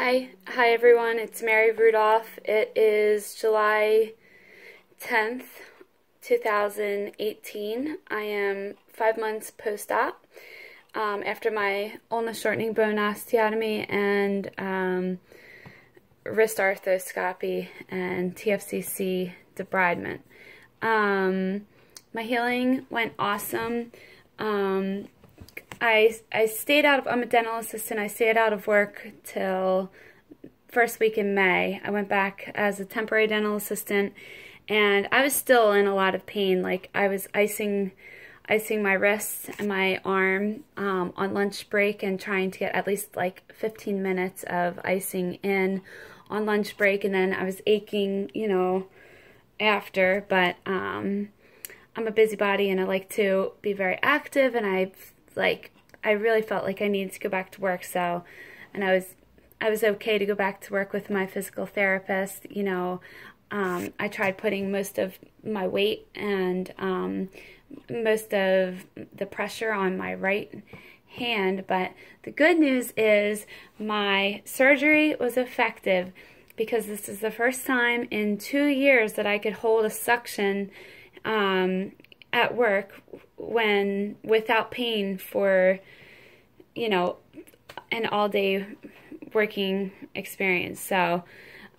Hi everyone, it's Mary Rudolph. It is July 10th, 2018. I am 5 months post-op after my ulna shortening bone osteotomy and wrist arthroscopy and TFCC debridement. My healing went awesome. I stayed out of, I'm a dental assistant, I stayed out of work till first week in May. I went back as a temporary dental assistant and I was still in a lot of pain. Like I was icing my wrist and my arm on lunch break and trying to get at least like 15 minutes of icing in on lunch break, and then I was aching, you know, after, but I'm a busybody and I like to be very active, and I really felt like I needed to go back to work. So, and I was okay to go back to work with my physical therapist. You know, I tried putting most of my weight and most of the pressure on my right hand, but the good news is my surgery was effective, because this is the first time in 2 years that I could hold a suction at work without pain for, you know, an all-day working experience. So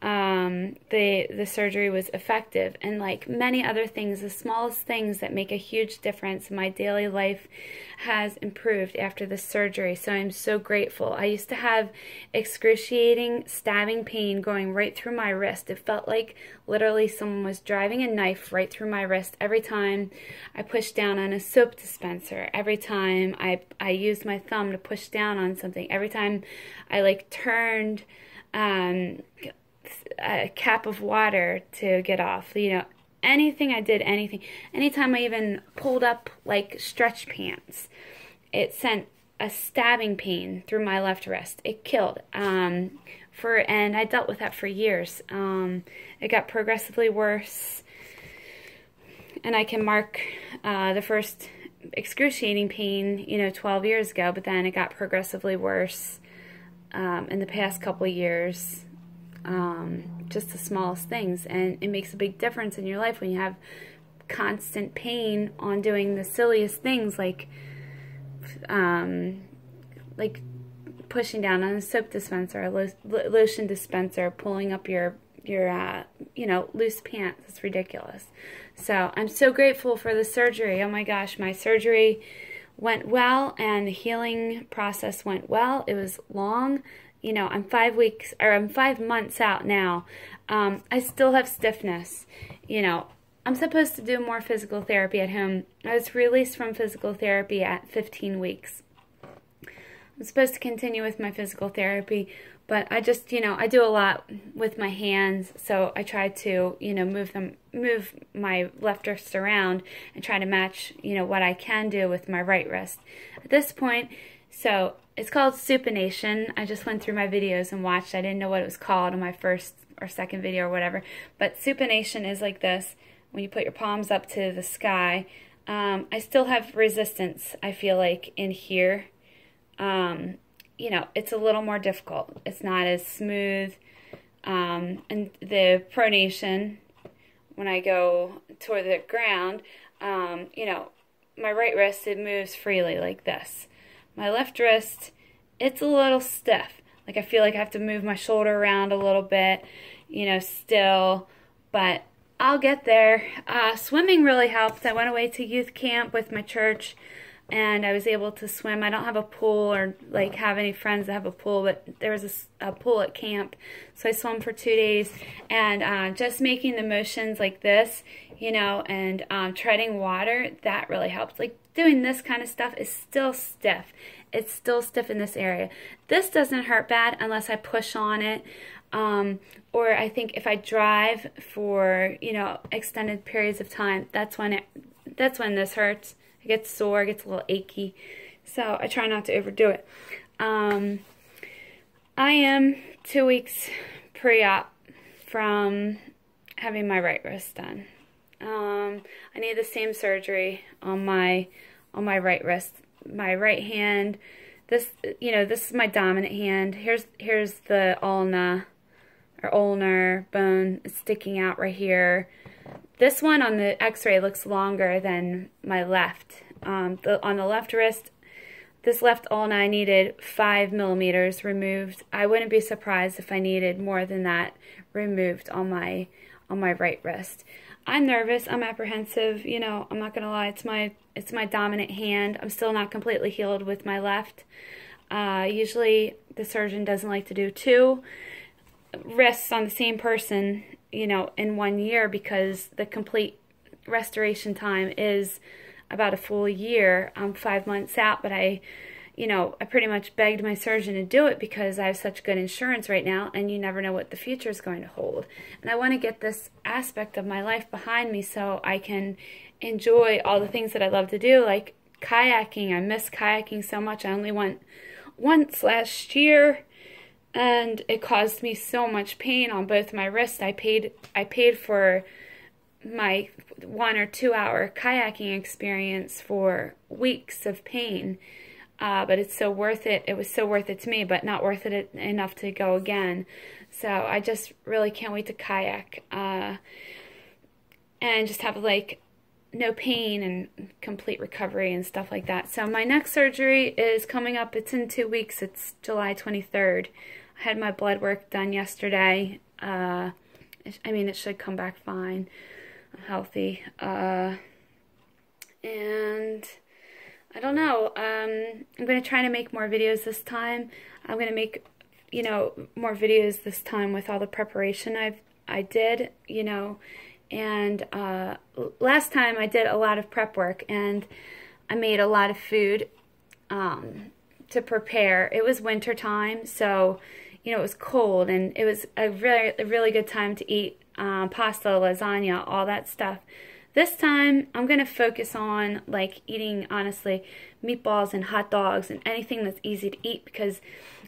the surgery was effective, and like many other things, the smallest things that make a huge difference in my daily life has improved after the surgery. So I'm so grateful. I used to have excruciating stabbing pain going right through my wrist. It felt like literally someone was driving a knife right through my wrist every time I pushed down on a soap dispenser, every time I used my thumb to push down on something, every time I like turned a cap of water to get off, you know, anything I did, anytime I even pulled up like stretch pants, it sent a stabbing pain through my left wrist. It killed. And I dealt with that for years. It got progressively worse, and I can mark the first excruciating pain, you know, 12 years ago, but then it got progressively worse in the past couple of years. Just the smallest things, and it makes a big difference in your life when you have constant pain on doing the silliest things, like pushing down on a soap dispenser, a lotion dispenser, pulling up your you know, loose pants. It's ridiculous. So I'm so grateful for the surgery. Oh my gosh, my surgery went well and the healing process went well. It was long. You know, I'm 5 months out now. I still have stiffness. You know, I'm supposed to do more physical therapy at home. I was released from physical therapy at 15 weeks. I'm supposed to continue with my physical therapy, but I just, you know, I do a lot with my hands, so I try to, you know, move my left wrist around and try to match, you know, what I can do with my right wrist. At this point, so it's called supination. I just went through my videos and watched. I didn't know what it was called in my first or second video or whatever. But supination is like this, when you put your palms up to the sky. I still have resistance, I feel like, in here. You know, it's a little more difficult. It's not as smooth. And the pronation, when I go toward the ground, you know, my right wrist, it moves freely like this. My left wrist, it's a little stiff. Like I feel like I have to move my shoulder around a little bit, you know, still, but I'll get there. Swimming really helped. I went away to youth camp with my church and I was able to swim. I don't have a pool or like have any friends that have a pool, but there was a pool at camp. So I swam for 2 days, and just making the motions like this, you know, and treading water, that really helped. Like doing this kind of stuff is still stiff. It's still stiff in this area. This doesn't hurt bad unless I push on it. Or I think if I drive for, you know, extended periods of time, that's when this hurts. It gets sore, it gets a little achy. So I try not to overdo it. I am 2 weeks pre-op from having my right wrist done. I need the same surgery on my right wrist. My right hand, this, you know, this is my dominant hand. Here's the ulna or ulnar bone sticking out right here. This one on the x-ray looks longer than my left. On the left wrist, this left ulna, I needed 5 millimeters removed. I wouldn't be surprised if I needed more than that removed on my right wrist. I'm nervous. I'm apprehensive. You know, I'm not gonna lie. It's my dominant hand. I'm still not completely healed with my left. Usually, the surgeon doesn't like to do 2 wrists on the same person, you know, in 1 year, because the complete restoration time is about a full year. I'm 5 months out, but I pretty much begged my surgeon to do it because I have such good insurance right now, and you never know what the future is going to hold. And I want to get this aspect of my life behind me so I can enjoy all the things that I love to do, like kayaking. I miss kayaking so much. I only went once last year, and it caused me so much pain on both my wrists. I paid for my 1 or 2 hour kayaking experience for weeks of pain. But it's so worth it. It was so worth it to me, but not worth it enough to go again. So I just really can't wait to kayak and just have like no pain and complete recovery and stuff like that. So my next surgery is coming up. It's in 2 weeks. It's July 23rd. I had my blood work done yesterday. I mean, it should come back fine. I'm healthy. And I don't know. I'm going to try to make more videos this time. I'm going to make, you know, more videos this time with all the preparation I did, you know. And last time I did a lot of prep work, and I made a lot of food to prepare. It was winter time, so, you know, it was cold, and it was a really good time to eat pasta, lasagna, all that stuff. This time, I'm going to focus on, like, eating, honestly, meatballs and hot dogs and anything that's easy to eat, because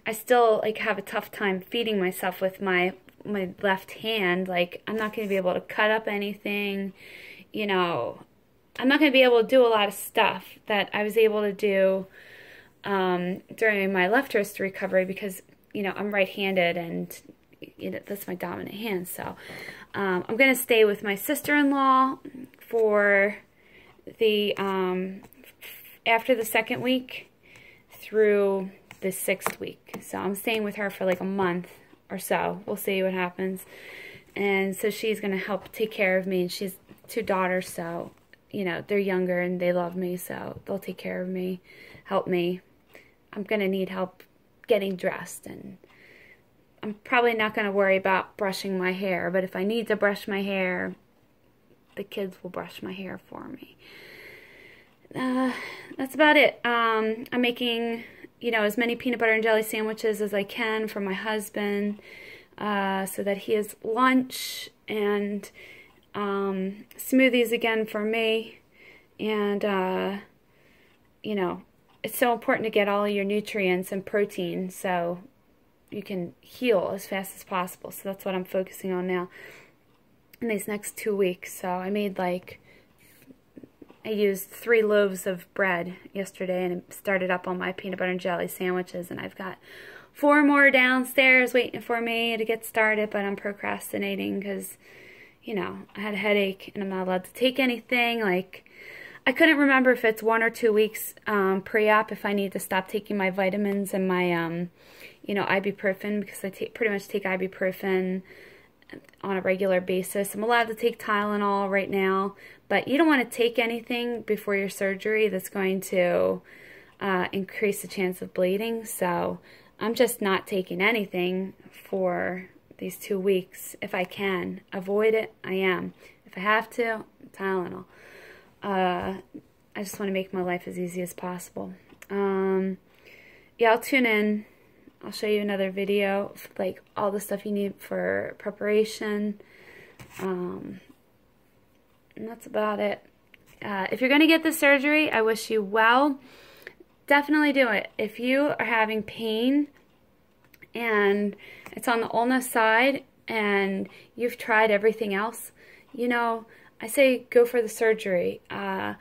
I still, like, have a tough time feeding myself with my left hand. Like, I'm not going to be able to cut up anything, you know. I'm not going to be able to do a lot of stuff that I was able to do during my left wrist recovery, because, you know, I'm right-handed, and, you know, that's my dominant hand. So I'm going to stay with my sister-in-law for the after the 2nd week through the 6th week. So I'm staying with her for like a month or so. We'll see what happens. And so she's going to help take care of me, and she's 2 daughters, so, you know, they're younger and they love me, so they'll take care of me, help me. I'm going to need help getting dressed, and I'm probably not going to worry about brushing my hair, but if I need to brush my hair, the kids will brush my hair for me. That's about it. I'm making, you know, as many peanut butter and jelly sandwiches as I can for my husband, so that he has lunch, and smoothies again for me. And, you know, it's so important to get all your nutrients and protein so you can heal as fast as possible. So that's what I'm focusing on now in these next 2 weeks. So I made, like, I used 3 loaves of bread yesterday, and started up on my peanut butter and jelly sandwiches, and I've got 4 more downstairs waiting for me to get started, but I'm procrastinating because, you know, I had a headache, and I'm not allowed to take anything. Like, I couldn't remember if it's 1 or 2 weeks pre-op, if I need to stop taking my vitamins and my, you know, ibuprofen, because I pretty much take ibuprofen on a regular basis. I'm allowed to take Tylenol right now, but you don't want to take anything before your surgery that's going to increase the chance of bleeding. So I'm just not taking anything for these 2 weeks. If I can avoid it, I am. If I have to, Tylenol. I just want to make my life as easy as possible. Yeah, I'll tune in. I'll show you another video of, like, all the stuff you need for preparation. And that's about it. If you're going to get the surgery, I wish you well. Definitely do it. If you are having pain and it's on the ulna side and you've tried everything else, you know, I say go for the surgery. I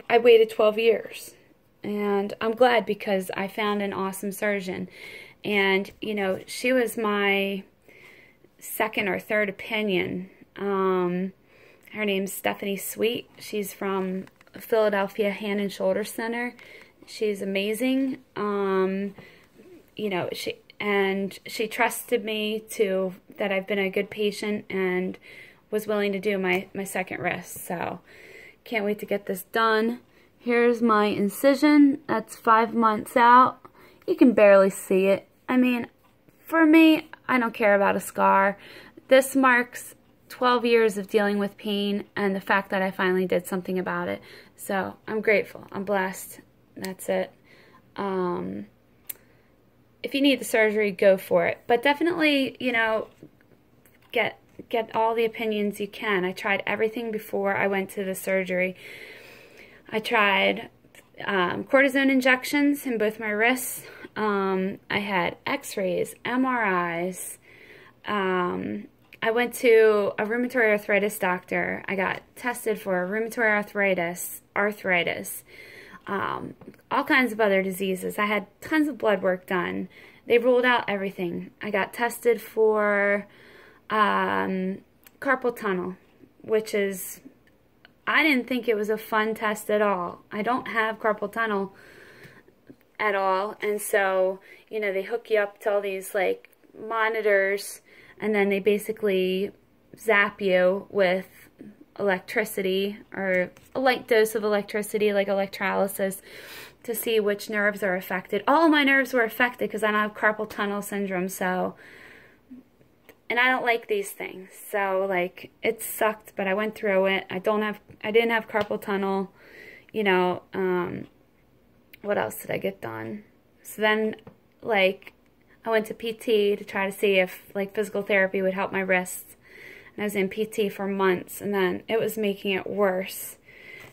waited 12 years. And I'm glad because I found an awesome surgeon. And, you know, she was my second or third opinion. Her name's Stephanie Sweet. She's from Philadelphia Hand and Shoulder Center. She's amazing. You know, she trusted me that I've been a good patient and was willing to do my second wrist. So can't wait to get this done. Here's my incision. That's 5 months out. You can barely see it. I mean, for me, I don't care about a scar. This marks 12 years of dealing with pain and the fact that I finally did something about it. So I'm grateful. I'm blessed. That's it. If you need the surgery, go for it. But definitely, you know, get all the opinions you can. I tried everything before I went to the surgery. I tried cortisone injections in both my wrists. I had x-rays, MRIs. I went to a rheumatoid arthritis doctor. I got tested for rheumatoid arthritis, all kinds of other diseases. I had tons of blood work done. They ruled out everything. I got tested for carpal tunnel, which is, I didn't think it was a fun test at all. I don't have carpal tunnel at all, and so, you know, they hook you up to all these like monitors, and then they basically zap you with electricity, or a light dose of electricity, like electrolysis, to see which nerves are affected. All of my nerves were affected because I don't have carpal tunnel syndrome, so, and I don't like these things, so like it sucked, but I went through it. I didn't have carpal tunnel, you know. What else did I get done? So then, like, I went to PT to try to see if like physical therapy would help my wrists, and I was in PT for months, and then it was making it worse.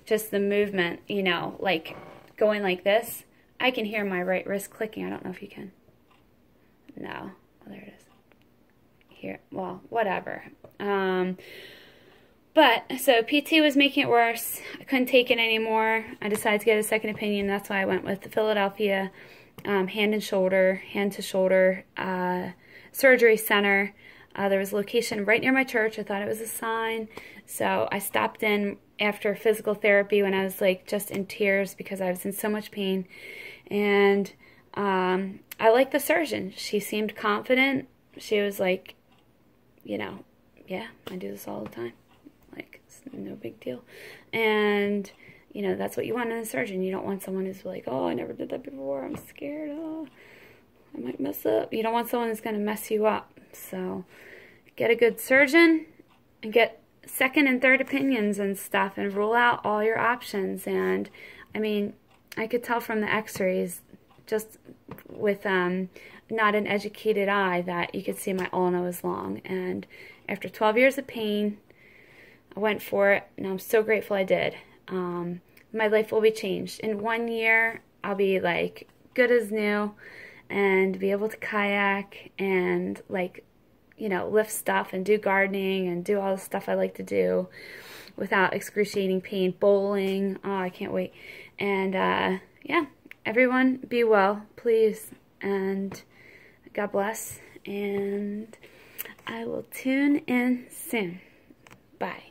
Just the movement, you know, like going like this. I can hear my right wrist clicking. I don't know if you can. No. Oh, there it is. Here, well, whatever. But, so PT was making it worse. I couldn't take it anymore. I decided to get a second opinion. That's why I went with the Philadelphia Hand to Shoulder Surgery Center. There was a location right near my church. I thought it was a sign. So I stopped in after physical therapy when I was like just in tears because I was in so much pain. And I liked the surgeon. She seemed confident. She was like, you know, yeah, I do this all the time. Like, it's no big deal. And, you know, that's what you want in a surgeon. You don't want someone who's like, oh, I never did that before. I'm scared. Oh, I might mess up. You don't want someone who's going to mess you up. So get a good surgeon and get second and third opinions and stuff, and rule out all your options. And, I mean, I could tell from the x-rays, just with not an educated eye, that you could see my ulna was long. And after 12 years of pain, I went for it, and I'm so grateful I did. My life will be changed. In 1 year, I'll be like good as new and be able to kayak and like, you know, lift stuff and do gardening and do all the stuff I like to do without excruciating pain. Bowling, oh, I can't wait. And yeah, everyone be well, please, and God bless, and I will tune in soon. Bye.